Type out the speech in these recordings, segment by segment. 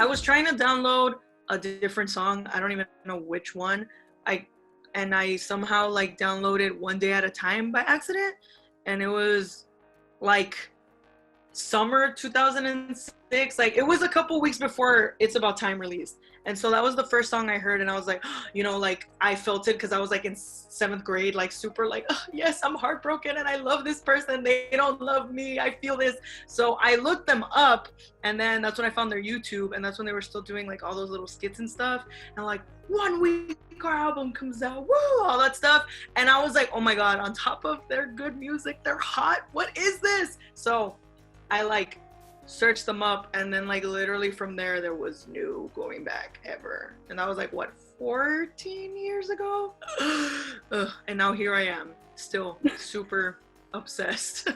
I was trying to download a different song. I don't even know which one. I somehow like downloaded One Day at a Time by accident, and it was like summer 2006. Like it was a couple weeks before It's About Time released, and so that was the first song I heard, and I was like, like I felt it because I was like in 7th grade, like super like, oh, yes, I'm heartbroken and I love this person, they don't love me, I feel this. So I looked them up, and then that's when I found their YouTube, and that's when they were still doing like all those little skits and stuff, and like 1 week our album comes out, woo, all that stuff, and I was like, oh my god, on top of their good music, they're hot, what is this? So I like searched them up, and then like literally from there was no going back ever. And that was like what, 14 years ago? Ugh, and now here I am, still super obsessed.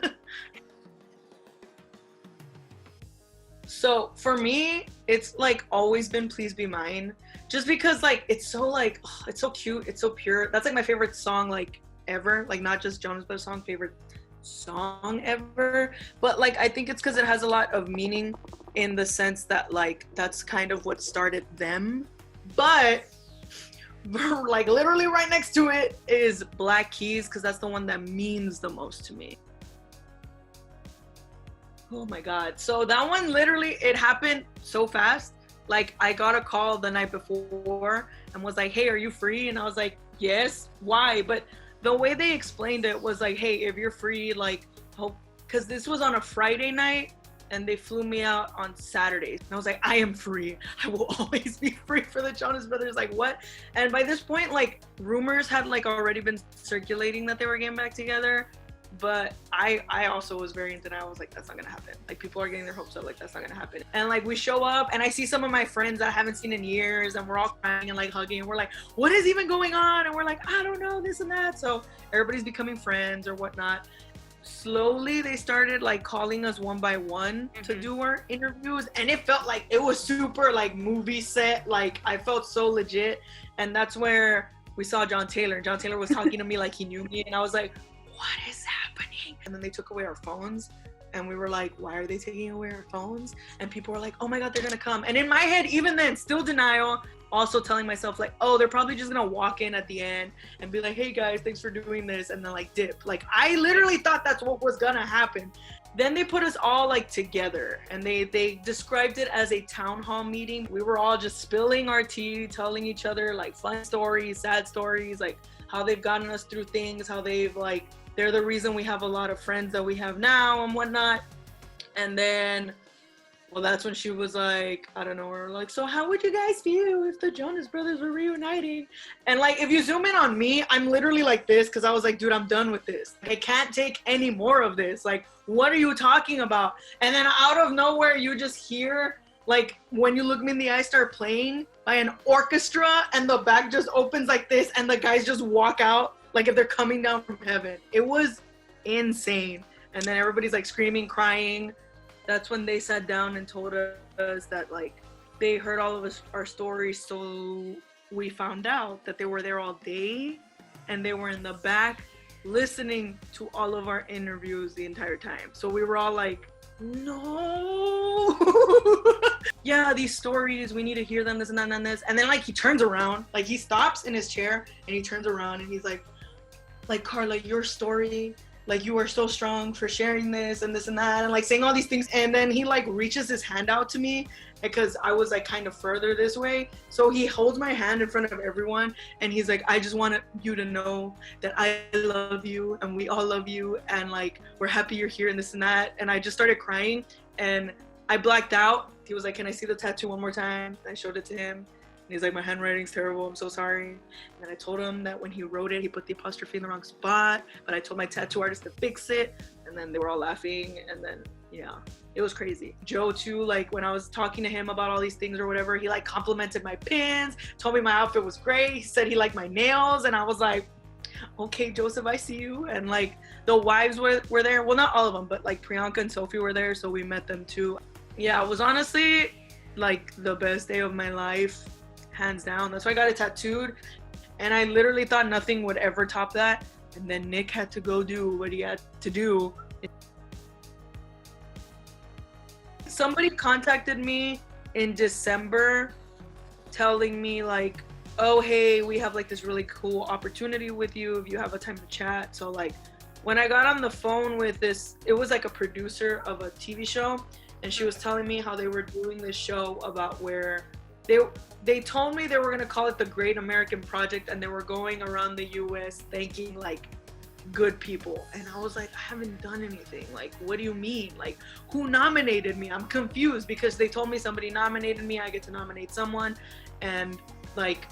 So for me, it's like always been Please Be Mine, just because like it's so like, oh, it's so cute, it's so pure. That's like my favorite song like ever, like not just Jonas Brothers song, favorite song ever. But like I think it's because it has a lot of meaning in the sense that like that's kind of what started them. But like literally right next to it is Black Keys, because that's the one that means the most to me. Oh my god. So that one literally, it happened so fast. Like I got a call the night before and was like, hey, are you free? And I was like, yes. Why? But the way they explained it was like, hey, if you're free, like, hope, because this was on a Friday night and they flew me out on Saturdays. And I was like, I am free. I will always be free for the Jonas Brothers. Like, what? And by this point, like, rumors had like already been circulating that they were getting back together. But I also was very into that. I was like, that's not gonna happen. Like, people are getting their hopes up, like that's not gonna happen. And like we show up and I see some of my friends that I haven't seen in years, and we're all crying and like hugging, and we're like, what is even going on? And we're like, I don't know, this and that. So everybody's becoming friends or whatnot. Slowly they started like calling us one by one to do our interviews, and it felt like it was super like movie set. Like I felt so legit. And that's where we saw John Taylor. John Taylor was talking to me like he knew me, and I was like, what is happening? And then they took away our phones, and we were like, why are they taking away our phones? And people were like, oh my god, they're gonna come. And in my head, even then, still denial, also telling myself like, oh, they're probably just gonna walk in at the end and be like, hey guys, thanks for doing this, and then like dip. Like I literally thought that's what was gonna happen. Then they put us all like together, and they described it as a town hall meeting. We were all just spilling our tea, telling each other like fun stories, sad stories, like how they've gotten us through things, how they've like, they're the reason we have a lot of friends that we have now and whatnot. And then, well, that's when she was like, I don't know, we're like, so how would you guys feel if the Jonas Brothers were reuniting? And like, if you zoom in on me, I'm literally like this, because I was like, dude, I'm done with this. I can't take any more of this. Like, what are you talking about? And then out of nowhere, you just hear, like, When You Look Me in the Eye start playing by an orchestra, and the back just opens like this, and the guys just walk out like if they're coming down from heaven. It was insane. And then everybody's like screaming, crying. That's when they sat down and told us that like they heard all of our stories. So we found out that they were there all day, and they were in the back listening to all of our interviews the entire time. So we were all like, no. Yeah, these stories, we need to hear them, this and that and this. And then like he turns around, like he stops in his chair and he turns around and he's like, Carla, your story, like you are so strong for sharing this and this and that, and like saying all these things. And then he like reaches his hand out to me, because I was like kind of further this way. So he holds my hand in front of everyone, and he's like, I just wanted you to know that I love you and we all love you, and like we're happy you're here and this and that. And I just started crying and I blacked out. He was like, can I see the tattoo one more time? And I showed it to him. And he's like, my handwriting's terrible, I'm so sorry. And then I told him that when he wrote it, he put the apostrophe in the wrong spot, but I told my tattoo artist to fix it. And then they were all laughing, and then, yeah, it was crazy. Joe too, like when I was talking to him about all these things or whatever, he like complimented my pins, told me my outfit was great. He said he liked my nails, and I was like, okay, Joseph, I see you. And like the wives were there. Well, not all of them, but like Priyanka and Sophie were there, so we met them too. Yeah, it was honestly like the best day of my life, hands down. That's why I got it tattooed, and I literally thought nothing would ever top that. And then Nick had to go do what he had to do. Somebody contacted me in December telling me like, oh, hey, we have like this really cool opportunity with you if you have a time to chat. So like when I got on the phone with this, it was like a producer of a TV show, and she was telling me how they were doing this show about where they told me they were going to call it the Great American Project, and they were going around the US thanking like good people. And I was like, I haven't done anything. Like, what do you mean? Like, who nominated me? I'm confused because they told me somebody nominated me, I get to nominate someone, and like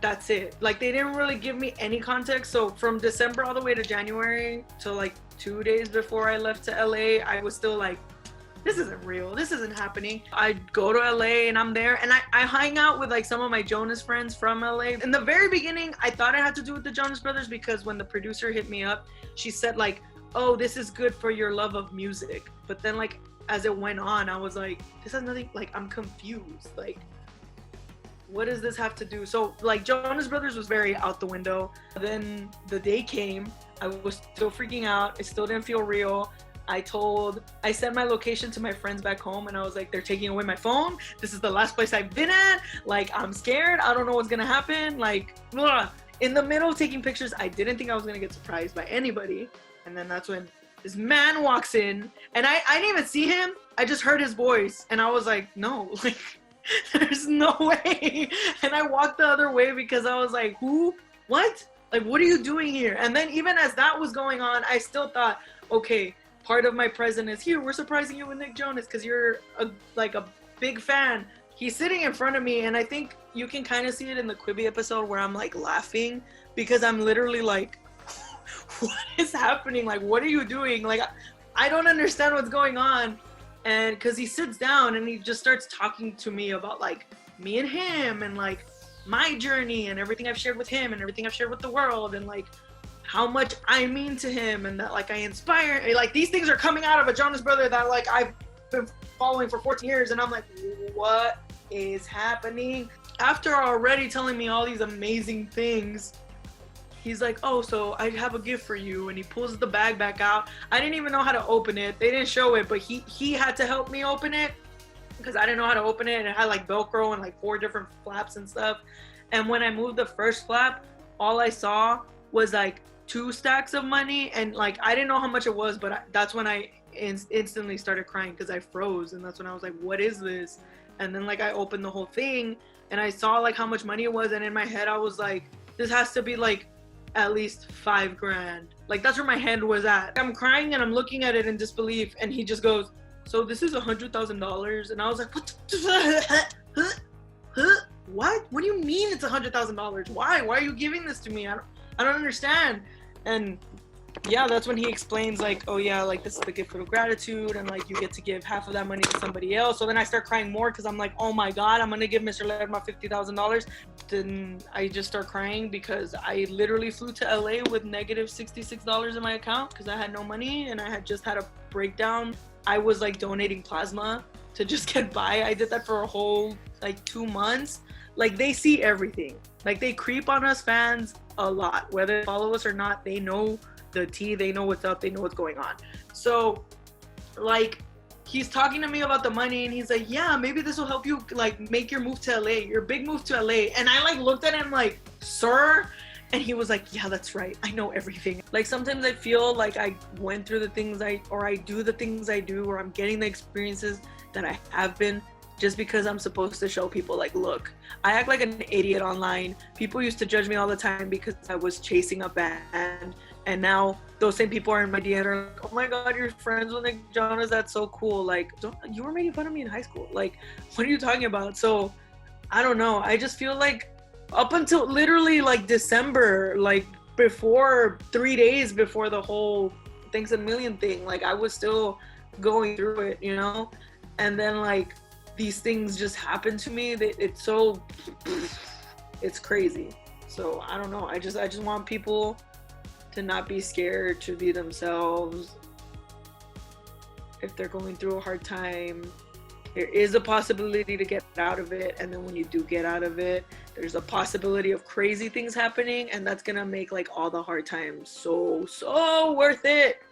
that's it. Like, they didn't really give me any context. So from December all the way to January to like 2 days before I left to LA, I was still like, this isn't real. This isn't happening. I go to LA and I'm there, and I hang out with like some of my Jonas friends from LA. In the very beginning, I thought it had to do with the Jonas Brothers because when the producer hit me up, she said like, oh, this is good for your love of music. But then like as it went on, I was like, this has nothing, like I'm confused. Like, what does this have to do? So like Jonas Brothers was very out the window. Then the day came, I was still freaking out. It still didn't feel real. I sent my location to my friends back home, and I was like, they're taking away my phone. This is the last place I've been at. Like, I'm scared. I don't know what's gonna happen. Like, blah. In the middle of taking pictures, I didn't think I was gonna get surprised by anybody. And then that's when this man walks in, and I didn't even see him. I just heard his voice, and I was like, no, like, there's no way. And I walked the other way because I was like, who? What? Like, what are you doing here? And then even as that was going on, I still thought, okay, part of my present is here. We're surprising you with Nick Jonas because you're a big fan. He's sitting in front of me, and I think you can kind of see it in the Quibi episode where I'm like laughing because I'm literally like, what is happening? Like, what are you doing? Like, I don't understand what's going on. And because he sits down and he just starts talking to me about like me and him and like my journey and everything I've shared with him and everything I've shared with the world and like how much I mean to him and that like I inspire, like these things are coming out of a Jonas Brother that like I've been following for 14 years, and I'm like, what is happening? After already telling me all these amazing things, he's like, oh, so I have a gift for you, and he pulls the bag back out. I didn't even know how to open it. They didn't show it, but he had to help me open it because I didn't know how to open it, and it had like Velcro and like 4 different flaps and stuff. And when I moved the first flap, all I saw was like 2 stacks of money, and like I didn't know how much it was, but that's when I instantly started crying because I froze, and that's when I was like, what is this? And then like I opened the whole thing and I saw like how much money it was, and in my head I was like, this has to be like at least $5,000. Like that's where my head was at. I'm crying and I'm looking at it in disbelief, and he just goes, so this is $100,000. And I was like, what what do you mean it's $100,000? Why are you giving this to me? I don't understand. And yeah, that's when he explains like, oh yeah, like this is the gift of gratitude, and like you get to give half of that money to somebody else. So then I start crying more because I'm like, oh my God, I'm gonna give Mr. Lerma $50,000. Then I just start crying because I literally flew to LA with negative $66 in my account because I had no money and I had just had a breakdown. I was like donating plasma to just get by. I did that for a whole like 2 months. Like they see everything. Like they creep on us fans a lot, whether they follow us or not. They know the tea, they know what's up, they know what's going on. So like he's talking to me about the money, and he's like, yeah, maybe this will help you like make your move to LA, your big move to LA. And I like looked at him like, sir? And he was like, yeah, that's right, I know everything. Like sometimes I feel like I went through the things I do the things I do, or I'm getting the experiences that I have been, just because I'm supposed to show people like, look, I act like an idiot online. People used to judge me all the time because I was chasing a band. And now those same people are in my DM are like, oh my God, you're friends with Nick Jonas. That's so cool. Like, you were making fun of me in high school. Like, what are you talking about? So I don't know. I just feel like up until literally like December, like before 3 days before the whole Thanks a Million thing, like I was still going through it, you know? And then like, these things just happen to me. It's so, it's crazy. So I don't know. I just want people to not be scared, to be themselves. If they're going through a hard time, there is a possibility to get out of it. And then when you do get out of it, there's a possibility of crazy things happening, and that's gonna make like all the hard times so worth it.